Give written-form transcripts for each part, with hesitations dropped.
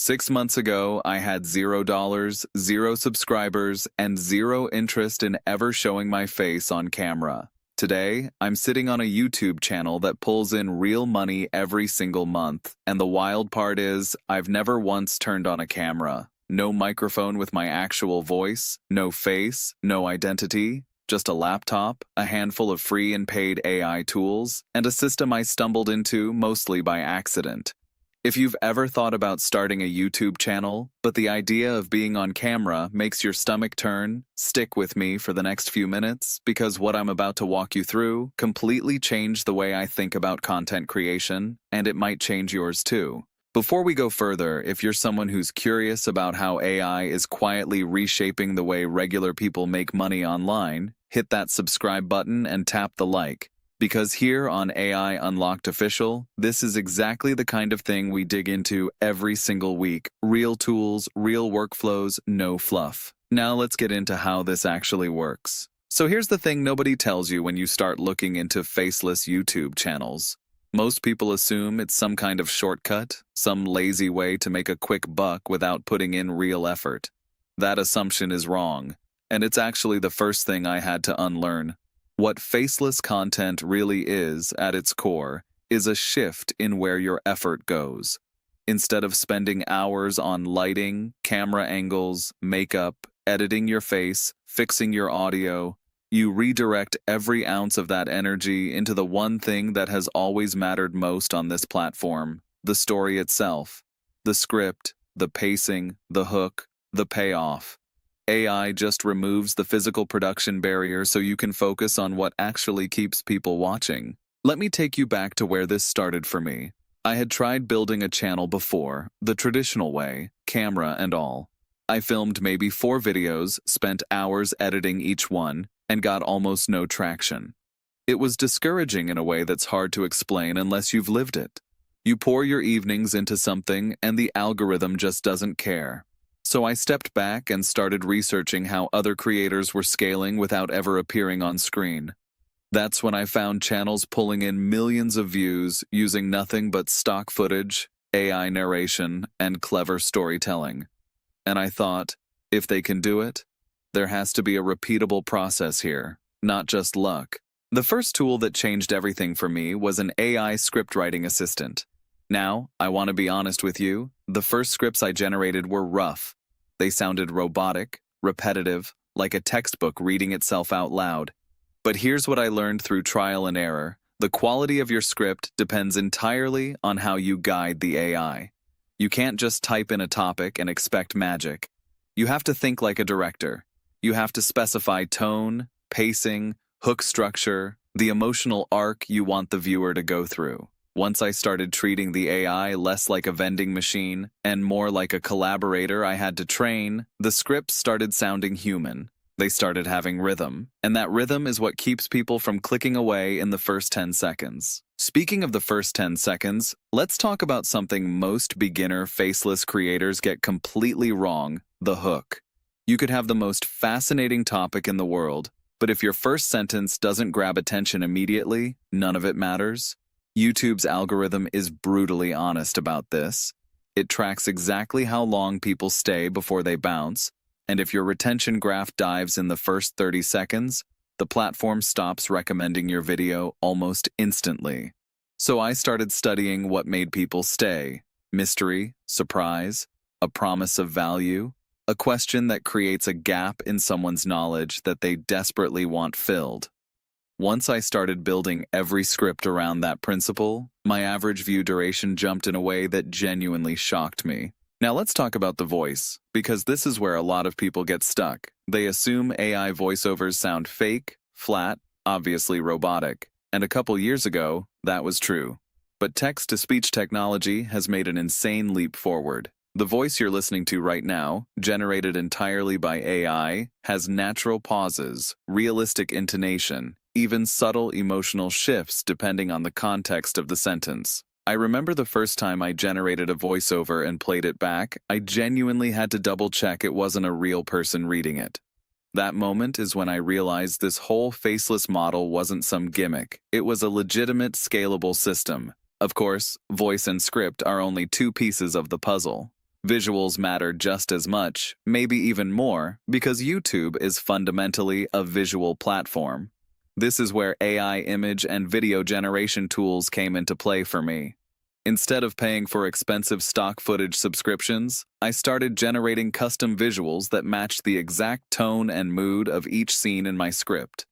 6 months ago, I had $0, 0 subscribers, and 0 interest in ever showing my face on camera. Today, I'm sitting on a YouTube channel that pulls in real money every single month, and the wild part is, I've never once turned on a camera. No microphone with my actual voice, no face, no identity, just a laptop, a handful of free and paid AI tools, and a system I stumbled into mostly by accident. If you've ever thought about starting a YouTube channel, but the idea of being on camera makes your stomach turn, stick with me for the next few minutes, because what I'm about to walk you through completely changed the way I think about content creation, and it might change yours too. Before we go further, if you're someone who's curious about how AI is quietly reshaping the way regular people make money online, hit that subscribe button and tap the like. Because here on AI Unlocked Official, this is exactly the kind of thing we dig into every single week. Real tools, real workflows, no fluff. Now let's get into how this actually works. So here's the thing nobody tells you when you start looking into faceless YouTube channels. Most people assume it's some kind of shortcut, some lazy way to make a quick buck without putting in real effort. That assumption is wrong, and it's actually the first thing I had to unlearn. What faceless content really is, at its core, is a shift in where your effort goes. Instead of spending hours on lighting, camera angles, makeup, editing your face, fixing your audio, you redirect every ounce of that energy into the one thing that has always mattered most on this platform: the story itself. The script, the pacing, the hook, the payoff. AI just removes the physical production barrier so you can focus on what actually keeps people watching. Let me take you back to where this started for me. I had tried building a channel before, the traditional way, camera and all. I filmed maybe 4 videos, spent hours editing each one, and got almost no traction. It was discouraging in a way that's hard to explain unless you've lived it. You pour your evenings into something and the algorithm just doesn't care. So I stepped back and started researching how other creators were scaling without ever appearing on screen. That's when I found channels pulling in millions of views using nothing but stock footage, AI narration, and clever storytelling. And I thought, if they can do it, there has to be a repeatable process here, not just luck. The first tool that changed everything for me was an AI scriptwriting assistant. Now, I want to be honest with you, the first scripts I generated were rough. They sounded robotic, repetitive, like a textbook reading itself out loud. But here's what I learned through trial and error. The quality of your script depends entirely on how you guide the AI. You can't just type in a topic and expect magic. You have to think like a director. You have to specify tone, pacing, hook structure, the emotional arc you want the viewer to go through. Once I started treating the AI less like a vending machine and more like a collaborator I had to train, the scripts started sounding human. They started having rhythm, and that rhythm is what keeps people from clicking away in the first 10 seconds. Speaking of the first 10 seconds, let's talk about something most beginner faceless creators get completely wrong: the hook. You could have the most fascinating topic in the world, but if your first sentence doesn't grab attention immediately, none of it matters. YouTube's algorithm is brutally honest about this. It tracks exactly how long people stay before they bounce, and if your retention graph dives in the first 30 seconds, the platform stops recommending your video almost instantly. So I started studying what made people stay: mystery, surprise, a promise of value, a question that creates a gap in someone's knowledge that they desperately want filled. Once I started building every script around that principle, my average view duration jumped in a way that genuinely shocked me. Now let's talk about the voice, because this is where a lot of people get stuck. They assume AI voiceovers sound fake, flat, obviously robotic. And a couple years ago, that was true. But text-to-speech technology has made an insane leap forward. The voice you're listening to right now, generated entirely by AI, has natural pauses, realistic intonation, even subtle emotional shifts depending on the context of the sentence. I remember the first time I generated a voiceover and played it back, I genuinely had to double-check it wasn't a real person reading it. That moment is when I realized this whole faceless model wasn't some gimmick. It was a legitimate, scalable system. Of course, voice and script are only 2 pieces of the puzzle. Visuals matter just as much, maybe even more, because YouTube is fundamentally a visual platform. This is where AI image and video generation tools came into play for me. Instead of paying for expensive stock footage subscriptions, I started generating custom visuals that matched the exact tone and mood of each scene in my script.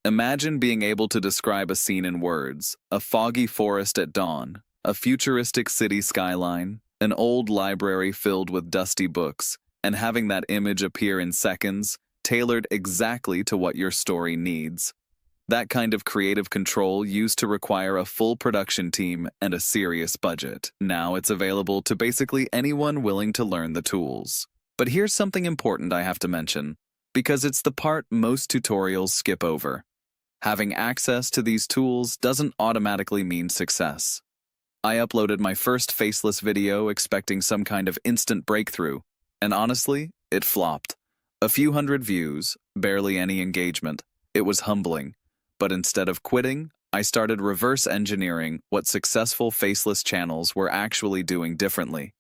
Imagine being able to describe a scene in words: a foggy forest at dawn, a futuristic city skyline, an old library filled with dusty books, and having that image appear in seconds, tailored exactly to what your story needs. That kind of creative control used to require a full production team and a serious budget. Now it's available to basically anyone willing to learn the tools. But here's something important I have to mention, because it's the part most tutorials skip over. Having access to these tools doesn't automatically mean success. I uploaded my first Faceless video expecting some kind of instant breakthrough, and honestly, it flopped. A few hundred views, barely any engagement. It was humbling. But instead of quitting, I started reverse engineering what successful Faceless channels were actually doing differently.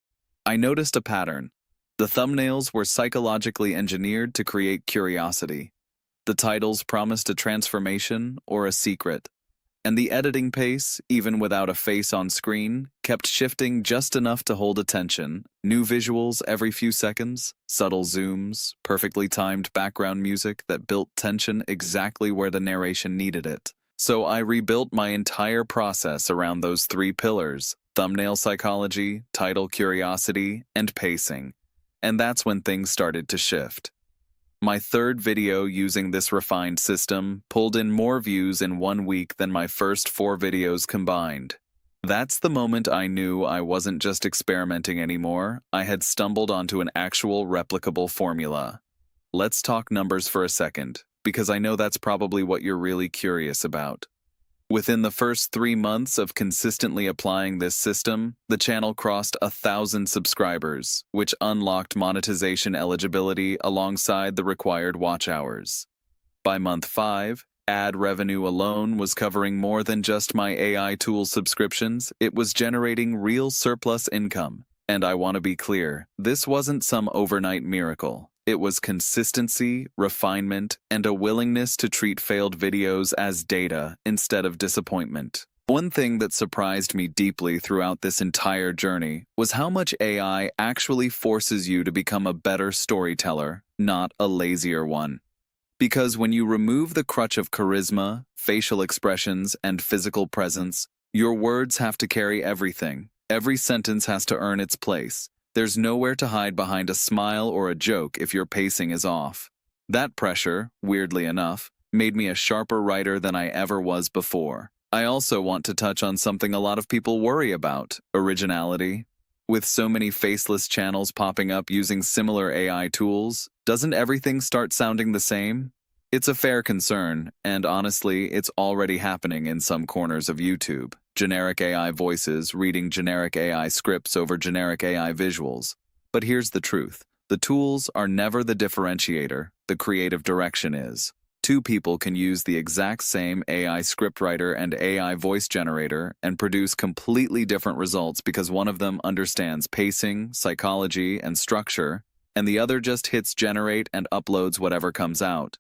I noticed a pattern. The thumbnails were psychologically engineered to create curiosity. The titles promised a transformation or a secret. And the editing pace, even without a face on screen, kept shifting just enough to hold attention. New visuals every few seconds, subtle zooms, perfectly timed background music that built tension exactly where the narration needed it. So I rebuilt my entire process around those three pillars: thumbnail psychology, title curiosity, and pacing. And that's when things started to shift. My third video using this refined system pulled in more views in 1 week than my first 4 videos combined. That's the moment I knew I wasn't just experimenting anymore, I had stumbled onto an actual replicable formula. Let's talk numbers for a second, because I know that's probably what you're really curious about. Within the first 3 months of consistently applying this system, the channel crossed 1,000 subscribers, which unlocked monetization eligibility alongside the required watch hours. By month 5, ad revenue alone was covering more than just my AI tool subscriptions. It was generating real surplus income. And I want to be clear, this wasn't some overnight miracle. It was consistency, refinement, and a willingness to treat failed videos as data instead of disappointment. One thing that surprised me deeply throughout this entire journey was how much AI actually forces you to become a better storyteller, not a lazier one. Because when you remove the crutch of charisma, facial expressions, and physical presence, your words have to carry everything. Every sentence has to earn its place. There's nowhere to hide behind a smile or a joke if your pacing is off. That pressure, weirdly enough, made me a sharper writer than I ever was before. I also want to touch on something a lot of people worry about: originality. With so many Faceless channels popping up using similar AI tools, doesn't everything start sounding the same? It's a fair concern, and honestly, it's already happening in some corners of YouTube. Generic AI voices reading generic AI scripts over generic AI visuals. But here's the truth. The tools are never the differentiator, the creative direction is. 2 people can use the exact same AI scriptwriter and AI voice generator and produce completely different results because one of them understands pacing, psychology, and structure, and the other just hits generate and uploads whatever comes out.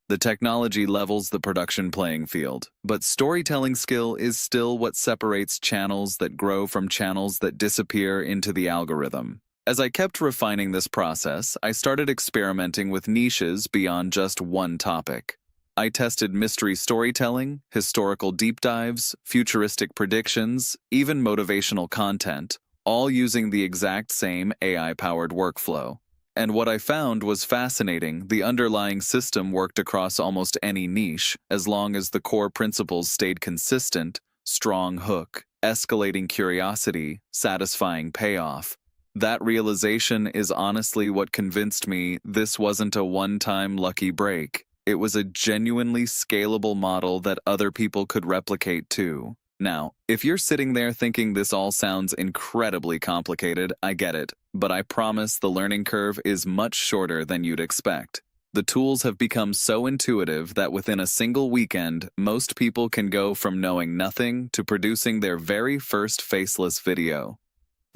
The technology levels the production playing field, but storytelling skill is still what separates channels that grow from channels that disappear into the algorithm. As I kept refining this process, I started experimenting with niches beyond just one topic. I tested mystery storytelling, historical deep dives, futuristic predictions, even motivational content, all using the exact same AI-powered workflow. And what I found was fascinating. The underlying system worked across almost any niche, as long as the core principles stayed consistent: strong hook, escalating curiosity, satisfying payoff. That realization is honestly what convinced me this wasn't a one-time lucky break. It was a genuinely scalable model that other people could replicate too. Now, if you're sitting there thinking this all sounds incredibly complicated, I get it, but I promise the learning curve is much shorter than you'd expect. The tools have become so intuitive that within a single weekend, most people can go from knowing nothing to producing their very first Faceless video.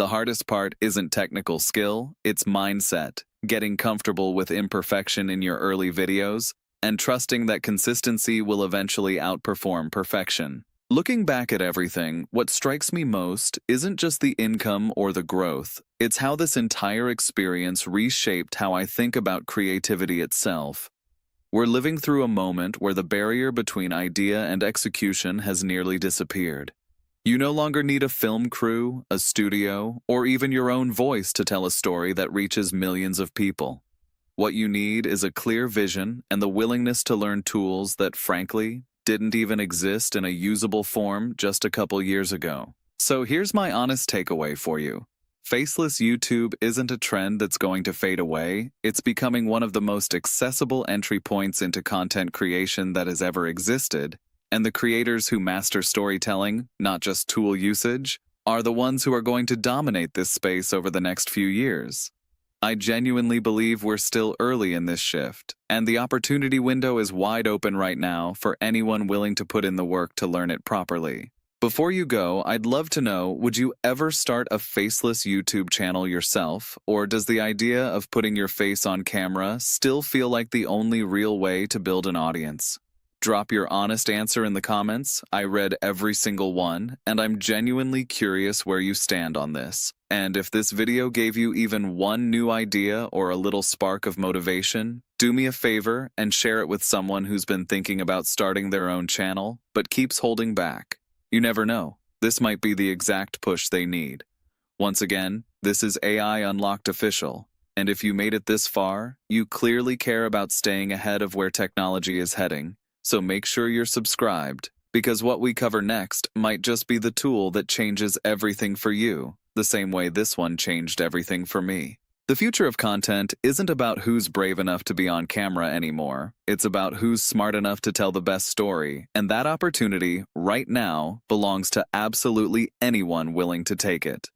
The hardest part isn't technical skill, it's mindset, getting comfortable with imperfection in your early videos, and trusting that consistency will eventually outperform perfection. Looking back at everything, what strikes me most isn't just the income or the growth, it's how this entire experience reshaped how I think about creativity itself. We're living through a moment where the barrier between idea and execution has nearly disappeared. You no longer need a film crew, a studio, or even your own voice to tell a story that reaches millions of people. What you need is a clear vision and the willingness to learn tools that, frankly, didn't even exist in a usable form just a couple years ago. So here's my honest takeaway for you. Faceless YouTube isn't a trend that's going to fade away. It's becoming one of the most accessible entry points into content creation that has ever existed. And the creators who master storytelling, not just tool usage, are the ones who are going to dominate this space over the next few years. I genuinely believe we're still early in this shift, and the opportunity window is wide open right now for anyone willing to put in the work to learn it properly. Before you go, I'd love to know, would you ever start a faceless YouTube channel yourself, or does the idea of putting your face on camera still feel like the only real way to build an audience? Drop your honest answer in the comments. I read every single one, and I'm genuinely curious where you stand on this. And if this video gave you even one new idea or a little spark of motivation, do me a favor and share it with someone who's been thinking about starting their own channel, but keeps holding back. You never know. This might be the exact push they need. Once again, this is AI Unlocked Official. And if you made it this far, you clearly care about staying ahead of where technology is heading. So make sure you're subscribed, because what we cover next might just be the tool that changes everything for you, the same way this one changed everything for me. The future of content isn't about who's brave enough to be on camera anymore. It's about who's smart enough to tell the best story, and that opportunity, right now, belongs to absolutely anyone willing to take it.